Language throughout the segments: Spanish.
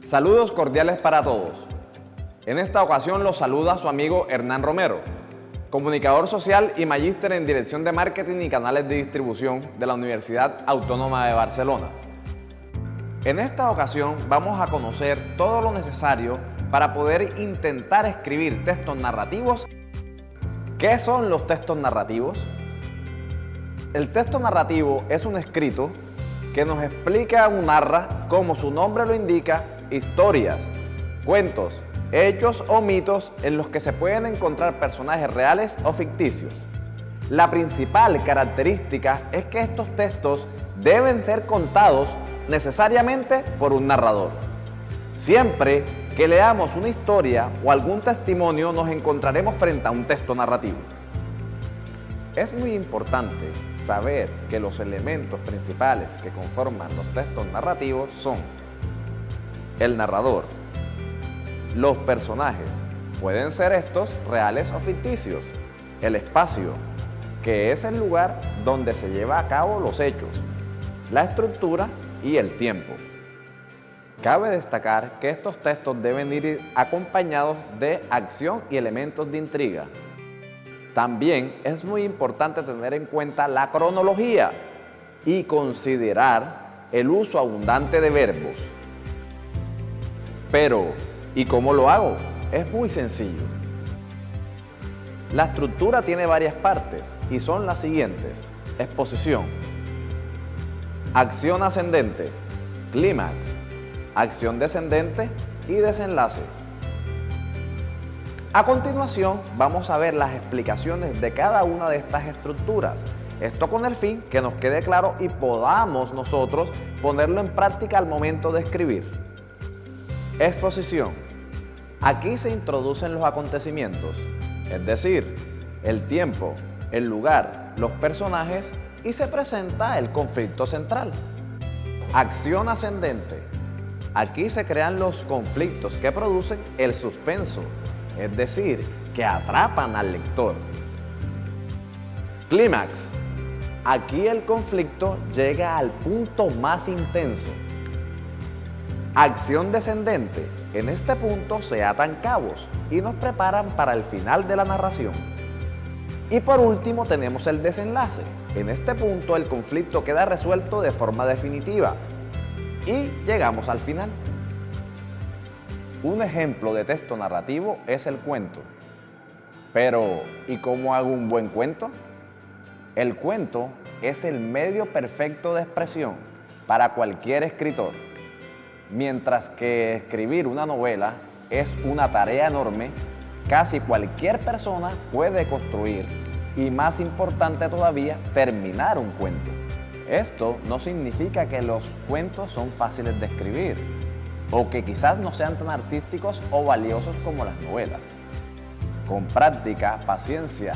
Saludos cordiales para todos. En esta ocasión los saluda su amigo Hernán Romero, comunicador social y magíster en Dirección de Marketing y Canales de Distribución de la Universidad Autónoma de Barcelona. En esta ocasión vamos a conocer todo lo necesario para poder intentar escribir textos narrativos. ¿Qué son los textos narrativos? El texto narrativo es un escrito que nos explica o narra, como su nombre lo indica, historias, cuentos, hechos o mitos en los que se pueden encontrar personajes reales o ficticios. La principal característica es que estos textos deben ser contados necesariamente por un narrador. Siempre que leamos una historia o algún testimonio nos encontraremos frente a un texto narrativo. Es muy importante saber que los elementos principales que conforman los textos narrativos son el narrador, los personajes, pueden ser estos reales o ficticios, el espacio, que es el lugar donde se lleva a cabo los hechos, la estructura y el tiempo. Cabe destacar que estos textos deben ir acompañados de acción y elementos de intriga. También es muy importante tener en cuenta la cronología y considerar el uso abundante de verbos. Pero, ¿y cómo lo hago? Es muy sencillo. La estructura tiene varias partes y son las siguientes: exposición, acción ascendente, clímax, acción descendente y desenlace. A continuación vamos a ver las explicaciones de cada una de estas estructuras. Esto con el fin que nos quede claro y podamos nosotros ponerlo en práctica al momento de escribir. Exposición. Aquí se introducen los acontecimientos, es decir, el tiempo, el lugar, los personajes y se presenta el conflicto central. Acción ascendente. Aquí se crean los conflictos que producen el suspenso, es decir, que atrapan al lector. Clímax. Aquí el conflicto llega al punto más intenso. Acción descendente. En este punto se atan cabos y nos preparan para el final de la narración. Y por último tenemos el desenlace. En este punto el conflicto queda resuelto de forma definitiva y llegamos al final. Un ejemplo de texto narrativo es el cuento. Pero, ¿y cómo hago un buen cuento? El cuento es el medio perfecto de expresión para cualquier escritor. Mientras que escribir una novela es una tarea enorme, casi cualquier persona puede construir y, más importante todavía, terminar un cuento. Esto no significa que los cuentos son fáciles de escribir o que quizás no sean tan artísticos o valiosos como las novelas. Con práctica, paciencia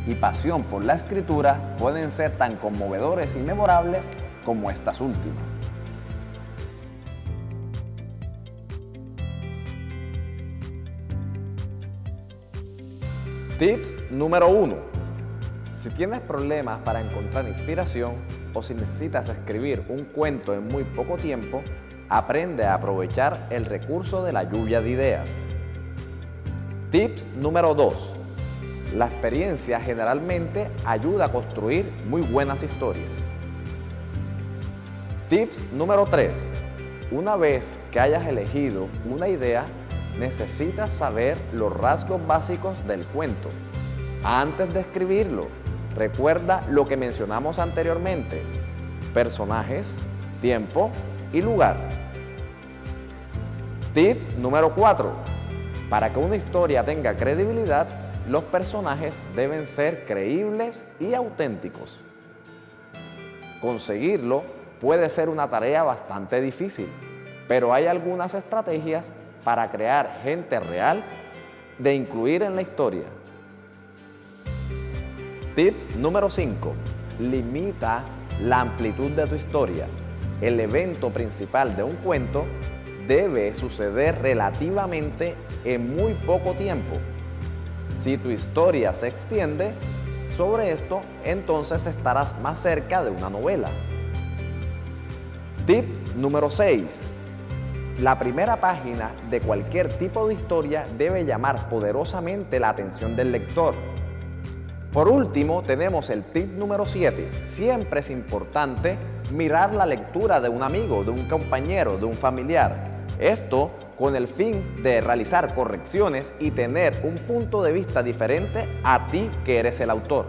y pasión por la escritura pueden ser tan conmovedores y memorables como estas últimas. Tips número 1. Si tienes problemas para encontrar inspiración o si necesitas escribir un cuento en muy poco tiempo, aprende a aprovechar el recurso de la lluvia de ideas. Tips número 2. La experiencia generalmente ayuda a construir muy buenas historias. Tips número 3. Una vez que hayas elegido una idea, necesitas saber los rasgos básicos del cuento. Antes de escribirlo, recuerda lo que mencionamos anteriormente: personajes, tiempo y lugar. Tips número 4. Para que una historia tenga credibilidad, los personajes deben ser creíbles y auténticos. Conseguirlo puede ser una tarea bastante difícil, pero hay algunas estrategias para crear gente real de incluir en la historia. Tips número 5. Limita la amplitud de tu historia. El evento principal de un cuento debe suceder relativamente en muy poco tiempo. Si tu historia se extiende sobre esto, entonces estarás más cerca de una novela. Tip número 6. La primera página de cualquier tipo de historia debe llamar poderosamente la atención del lector. Por último, tenemos el tip número 7. Siempre es importante mirar la lectura de un amigo, de un compañero, de un familiar. Esto con el fin de realizar correcciones y tener un punto de vista diferente a ti que eres el autor.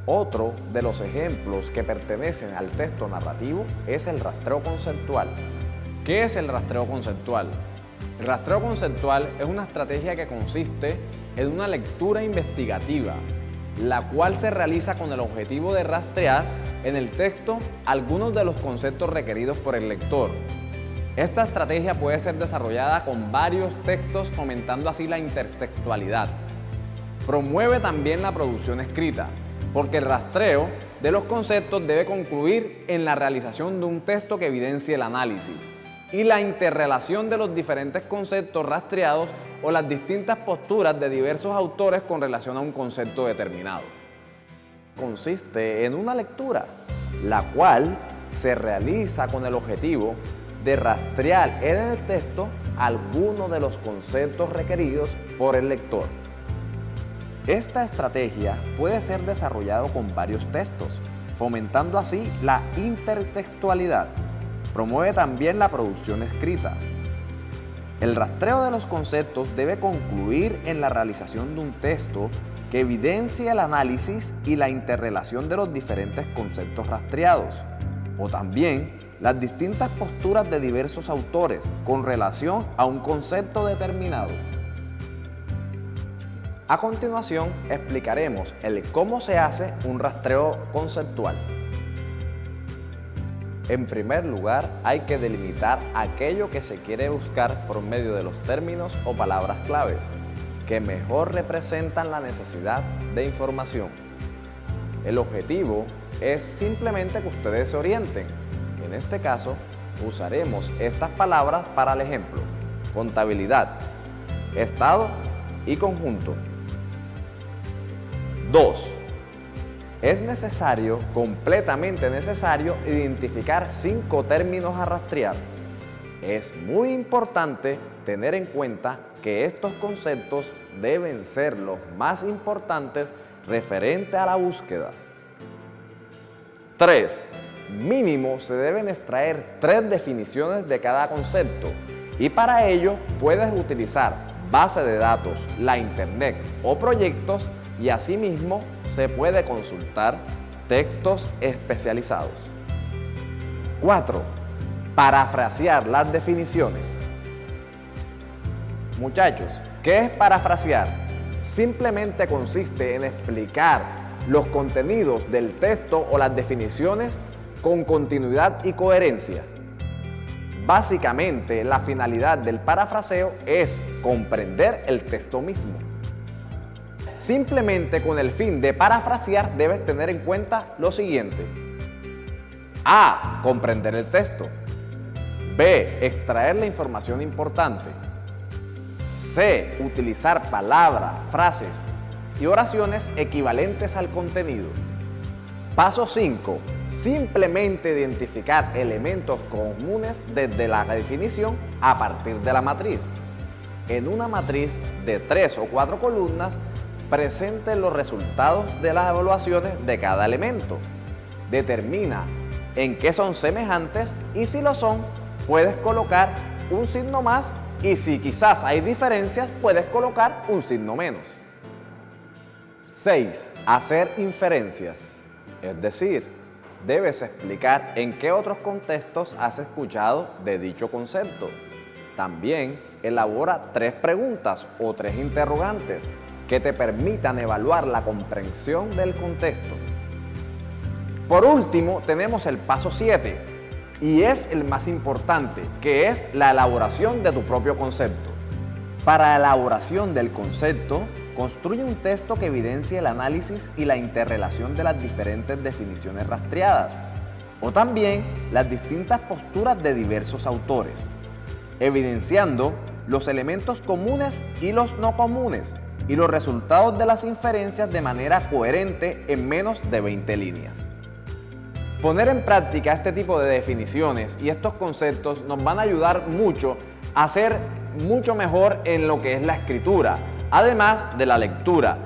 Otro de los ejemplos que pertenecen al texto narrativo es el rastreo conceptual. ¿Qué es el rastreo conceptual? El rastreo conceptual es una estrategia que consiste en una lectura investigativa, la cual se realiza con el objetivo de rastrear en el texto algunos de los conceptos requeridos por el lector. Esta estrategia puede ser desarrollada con varios textos, fomentando así la intertextualidad. Promueve también la producción escrita, porque el rastreo de los conceptos debe concluir en la realización de un texto que evidencie el análisis y la interrelación de los diferentes conceptos rastreados o las distintas posturas de diversos autores con relación a un concepto determinado. Consiste en una lectura, la cual se realiza con el objetivo de rastrear en el texto algunos de los conceptos requeridos por el lector. Esta estrategia puede ser desarrollada con varios textos, fomentando así la intertextualidad. Promueve también la producción escrita. El rastreo de los conceptos debe concluir en la realización de un texto que evidencie el análisis y la interrelación de los diferentes conceptos rastreados, o también las distintas posturas de diversos autores con relación a un concepto determinado. A continuación, explicaremos el cómo se hace un rastreo conceptual. En primer lugar, hay que delimitar aquello que se quiere buscar por medio de los términos o palabras claves que mejor representan la necesidad de información. El objetivo es simplemente que ustedes se orienten. En este caso, usaremos estas palabras para el ejemplo: contabilidad, estado y conjunto. 2. Es necesario, completamente necesario, identificar 5 términos a rastrear. Es muy importante tener en cuenta que estos conceptos deben ser los más importantes referente a la búsqueda. 3. Mínimo se deben extraer 3 definiciones de cada concepto, y para ello puedes utilizar base de datos, la internet o proyectos, y asimismo se puede consultar textos especializados. 4. Parafrasear las definiciones. Muchachos, ¿qué es parafrasear? Simplemente consiste en explicar los contenidos del texto o las definiciones con continuidad y coherencia. Básicamente, la finalidad del parafraseo es comprender el texto mismo. Simplemente con el fin de parafrasear debes tener en cuenta lo siguiente: A. Comprender el texto. B. Extraer la información importante. C. Utilizar palabras, frases y oraciones equivalentes al contenido. Paso 5. Simplemente identificar elementos comunes desde la definición a partir de la matriz. En una matriz de 3 o 4 columnas, presente los resultados de las evaluaciones de cada elemento. Determina en qué son semejantes y si lo son, puedes colocar un signo más, y si quizás hay diferencias, puedes colocar un signo menos. 6. Hacer inferencias. Es decir, debes explicar en qué otros contextos has escuchado de dicho concepto. También elabora 3 preguntas o 3 interrogantes que te permitan evaluar la comprensión del contexto. Por último, tenemos el paso 7, y es el más importante, que es la elaboración de tu propio concepto. Para la elaboración del concepto, construye un texto que evidencie el análisis y la interrelación de las diferentes definiciones rastreadas, o también las distintas posturas de diversos autores, evidenciando los elementos comunes y los no comunes, y los resultados de las inferencias de manera coherente en menos de 20 líneas. Poner en práctica este tipo de definiciones y estos conceptos nos van a ayudar mucho a ser mucho mejor en lo que es la escritura, además de la lectura.